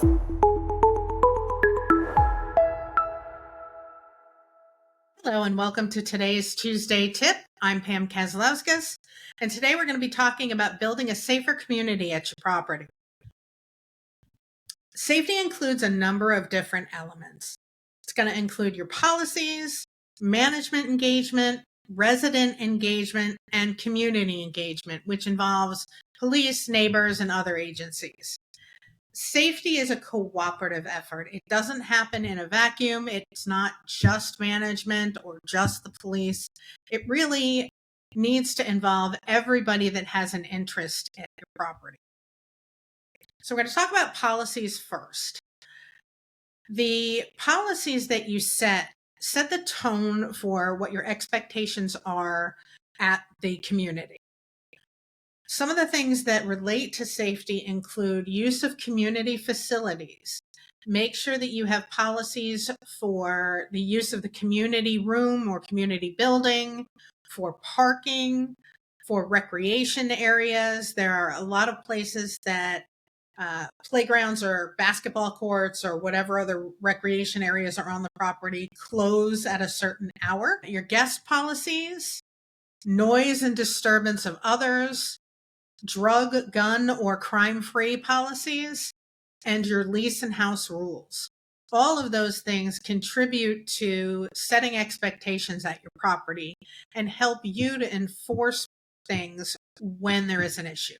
Hello and welcome to today's Tuesday Tip. I'm Pam Kazlauskas, and today we're going to be talking about building a safer community at your property. Safety includes a number of different elements. It's going to include your policies, management engagement, resident engagement, and community engagement, which involves police, neighbors, and other agencies. Safety is a cooperative effort. It doesn't happen in a vacuum. It's not just management or just the police. It really needs to involve everybody that has an interest in your property. So we're going to talk about policies first. The policies that you set the tone for what your expectations are at the community. Some of the things that relate to safety include use of community facilities. Make sure that you have policies for the use of the community room or community building, for parking, for recreation areas. There are a lot of places that playgrounds or basketball courts or whatever other recreation areas are on the property close at a certain hour. Your guest policies, noise and disturbance of others, drug, gun, or crime-free policies, and your lease and house rules. All of those things contribute to setting expectations at your property and help you to enforce things when there is an issue.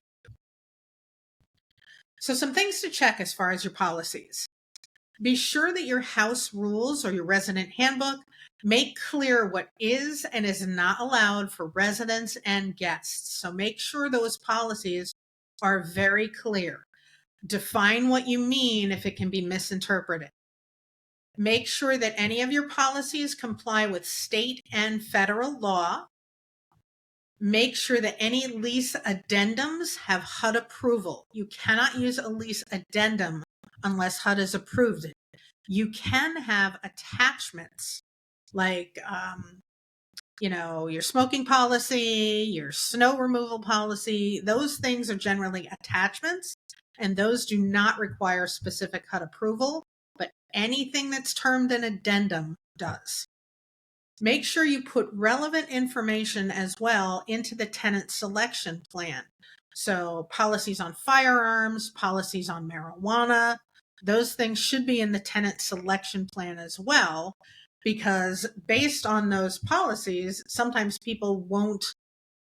So some things to check as far as your policies. Be sure that your house rules or your resident handbook make clear what is and is not allowed for residents and guests. So make sure those policies are very clear. Define what you mean if it can be misinterpreted. Make sure that any of your policies comply with state and federal law. Make sure that any lease addendums have HUD approval. You cannot use a lease addendum unless HUD has approved it. You can have attachments like, your smoking policy, your snow removal policy. Those things are generally attachments, and those do not require specific HUD approval, but anything that's termed an addendum does. Make sure you put relevant information as well into the tenant selection plan. So policies on firearms, policies on marijuana, those things should be in the tenant selection plan as well, because based on those policies, sometimes people won't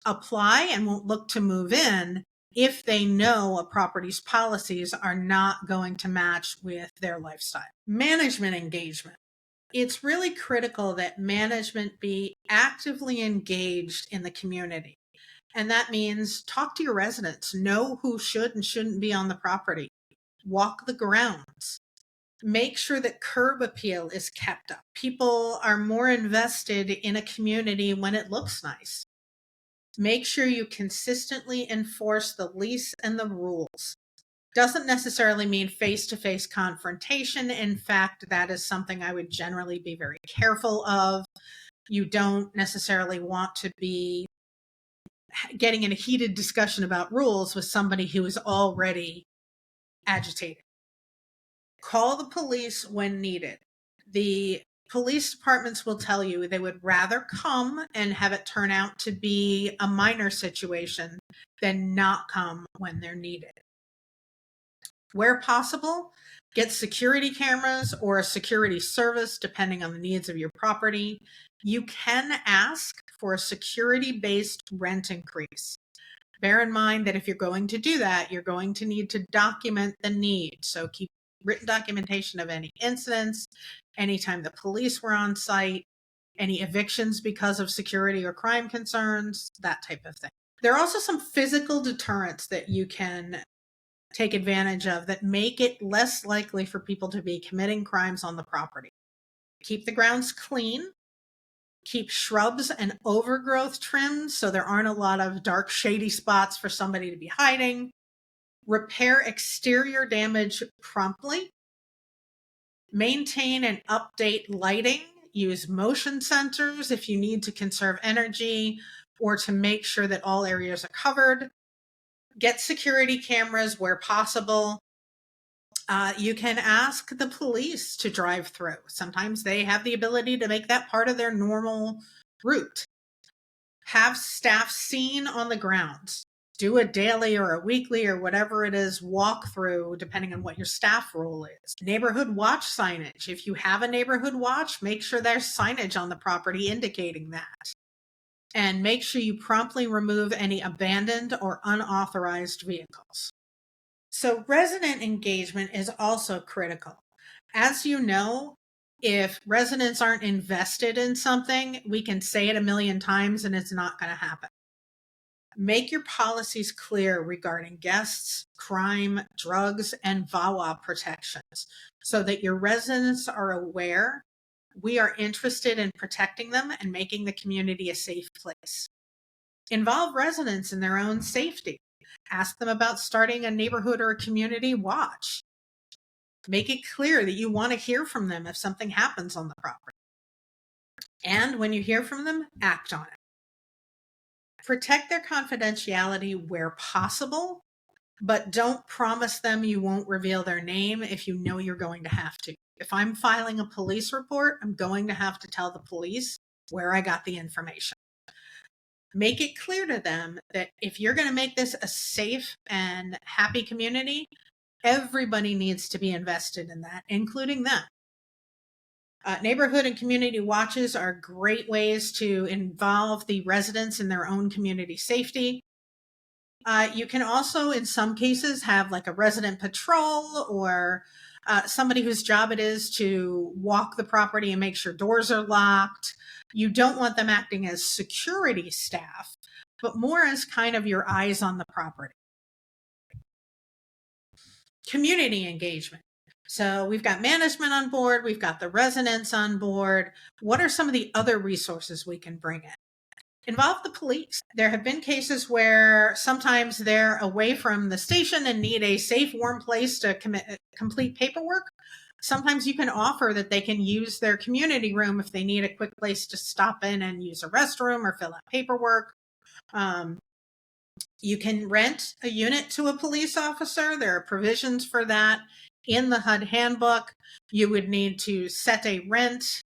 apply and won't look to move in if they know a property's policies are not going to match with their lifestyle. Management engagement. It's really critical that management be actively engaged in the community. And that means talk to your residents, know who should and shouldn't be on the property, walk the grounds, make sure that curb appeal is kept up. People are more invested in a community when it looks nice. Make sure you consistently enforce the lease and the rules. Doesn't necessarily mean face-to-face confrontation. In fact, that is something I would generally be very careful of. You don't necessarily want to be getting in a heated discussion about rules with somebody who is already agitated. Call the police when needed. The police departments will tell you they would rather come and have it turn out to be a minor situation than not come when they're needed. Where possible, get security cameras or a security service depending on the needs of your property. You can ask for a security-based rent increase. Bear in mind that if you're going to do that, you're going to need to document the need. So keep written documentation of any incidents, anytime the police were on site, any evictions because of security or crime concerns, that type of thing. There are also some physical deterrents that you can take advantage of that make it less likely for people to be committing crimes on the property. Keep the grounds clean. Keep shrubs and overgrowth trimmed so there aren't a lot of dark, shady spots for somebody to be hiding. Repair exterior damage promptly. Maintain and update lighting. Use motion sensors if you need to conserve energy or to make sure that all areas are covered. Get security cameras where possible. You can ask the police to drive through. Sometimes they have the ability to make that part of their normal route. Have staff seen on the grounds. Do a daily or a weekly or whatever it is walk through, depending on what your staff role is. Neighborhood watch signage. If you have a neighborhood watch, make sure there's signage on the property indicating that. And make sure you promptly remove any abandoned or unauthorized vehicles. So resident engagement is also critical. As you know, if residents aren't invested in something, we can say it a million times and it's not going to happen. Make your policies clear regarding guests, crime, drugs, and VAWA protections so that your residents are aware we are interested in protecting them and making the community a safe place. Involve residents in their own safety. Ask them about starting a neighborhood or a community watch. Make it clear that you want to hear from them if something happens on the property. And when you hear from them, act on it. Protect their confidentiality where possible, but don't promise them you won't reveal their name if you know you're going to have to. If I'm filing a police report, I'm going to have to tell the police where I got the information. Make it clear to them that if you're going to make this a safe and happy community, everybody needs to be invested in that, including them. Neighborhood and community watches are great ways to involve the residents in their own community safety. You can also, in some cases, have like a resident patrol or somebody whose job it is to walk the property and make sure doors are locked. You don't want them acting as security staff, but more as kind of your eyes on the property. Community engagement. So we've got management on board, we've got the residents on board. What are some of the other resources we can bring in? Involve the police. There have been cases where sometimes they're away from the station and need a safe, warm place to complete paperwork. Sometimes you can offer that they can use their community room if they need a quick place to stop in and use a restroom or fill out paperwork. You can rent a unit to a police officer. There are provisions for that in the HUD handbook. You would need to set a rent,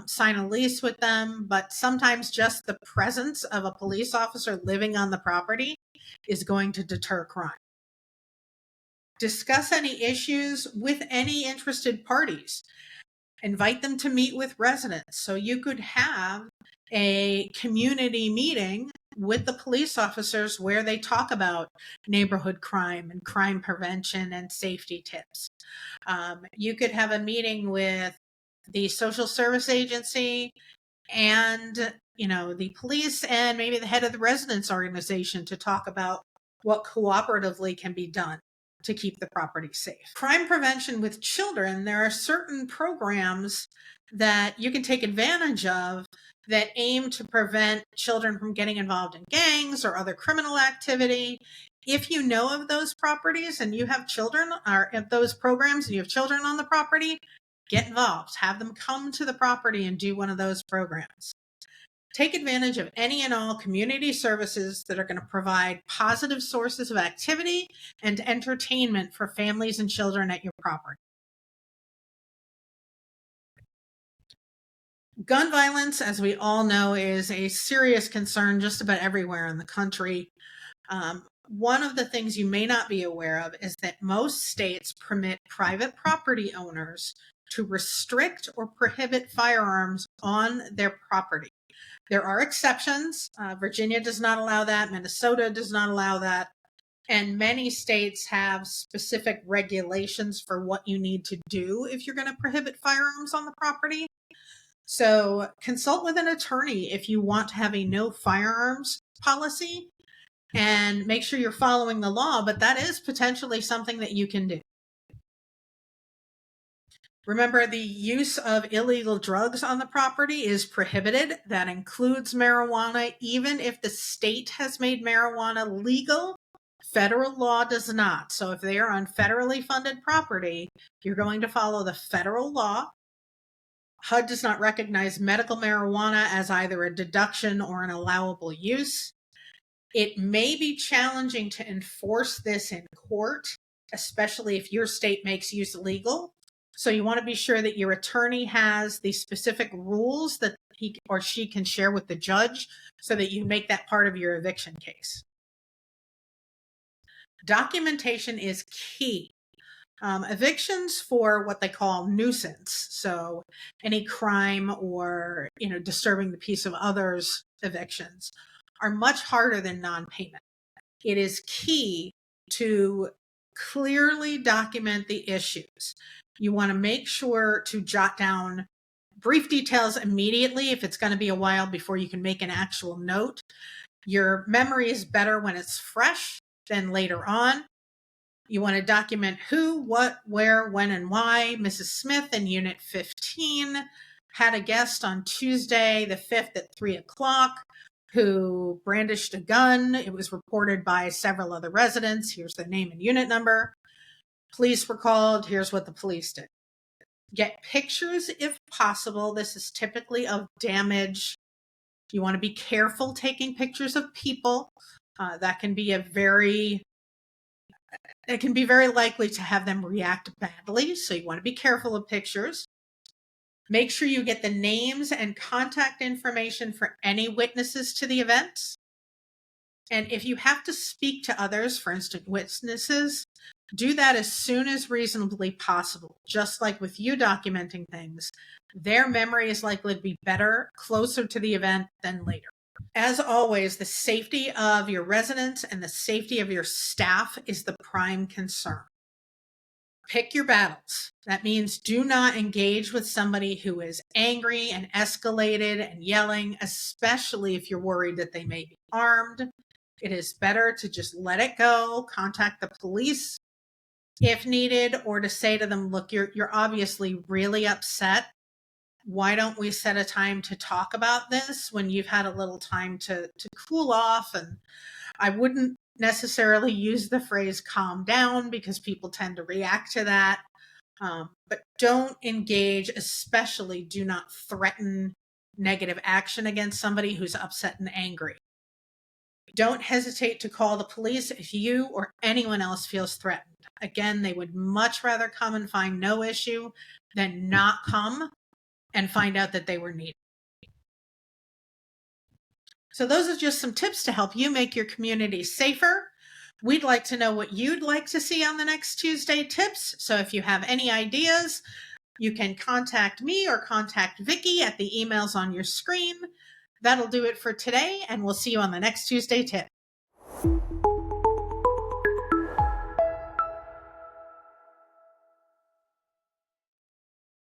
sign a lease with them, but sometimes just the presence of a police officer living on the property is going to deter crime. Discuss any issues with any interested parties. Invite them to meet with residents. So you could have a community meeting with the police officers where they talk about neighborhood crime and crime prevention and safety tips. You could have a meeting with the social service agency and the police and maybe the head of the residents organization to talk about what cooperatively can be done to keep the property safe. Crime prevention with children, there are certain programs that you can take advantage of that aim to prevent children from getting involved in gangs or other criminal activity. If you know of those properties and you have children, or of those programs and you have children on the property, get involved. Have them come to the property and do one of those programs. Take advantage of any and all community services that are going to provide positive sources of activity and entertainment for families and children at your property. Gun violence, as we all know, is a serious concern just about everywhere in the country. One of the things you may not be aware of is that most states permit private property owners to restrict or prohibit firearms on their property. There are exceptions. Virginia does not allow that. Minnesota does not allow that. And many states have specific regulations for what you need to do if you're going to prohibit firearms on the property. So consult with an attorney if you want to have a no firearms policy and make sure you're following the law, but that is potentially something that you can do. Remember, the use of illegal drugs on the property is prohibited. That includes marijuana. Even if the state has made marijuana legal, federal law does not. So if they are on federally funded property, you're going to follow the federal law. HUD does not recognize medical marijuana as either a deduction or an allowable use. It may be challenging to enforce this in court especially if your state makes use legal. So you want to be sure that your attorney has the specific rules that he or she can share with the judge so that you make that part of your eviction case. Documentation is key. Evictions for what they call nuisance, so any crime or disturbing the peace of others evictions, are much harder than non-payment. It is key to clearly document the issues. You want to make sure to jot down brief details immediately if it's going to be a while before you can make an actual note. Your memory is better when it's fresh than later on. You want to document who, what, where, when, and why. Mrs. Smith in Unit 15 had a guest on Tuesday the 5th at 3 o'clock who brandished a gun. It was reported by several other residents. Here's their name and unit number. Police were called. Here's what the police did. Get pictures if possible. This is typically of damage. You want to be careful taking pictures of people. That can be it can be very likely to have them react badly, so you want to be careful of pictures. Make sure you get the names and contact information for any witnesses to the events. And if you have to speak to others, for instance, witnesses, do that as soon as reasonably possible. Just like with you documenting things, their memory is likely to be better closer to the event than later. As always, the safety of your residents and the safety of your staff is the prime concern. Pick your battles. That means do not engage with somebody who is angry and escalated and yelling, especially if you're worried that they may be armed. It is better to just let it go, contact the police if needed, or to say to them, look, you're obviously really upset. Why don't we set a time to talk about this when you've had a little time to cool off? And I wouldn't necessarily use the phrase calm down because people tend to react to that. But don't engage, especially do not threaten negative action against somebody who's upset and angry. Don't hesitate to call the police if you or anyone else feels threatened. Again, they would much rather come and find no issue than not come and find out that they were needed. So those are just some tips to help you make your community safer. We'd like to know what you'd like to see on the next Tuesday tips. So if you have any ideas, you can contact me or contact Vicki at the emails on your screen. That'll do it for today, and we'll see you on the next Tuesday tip.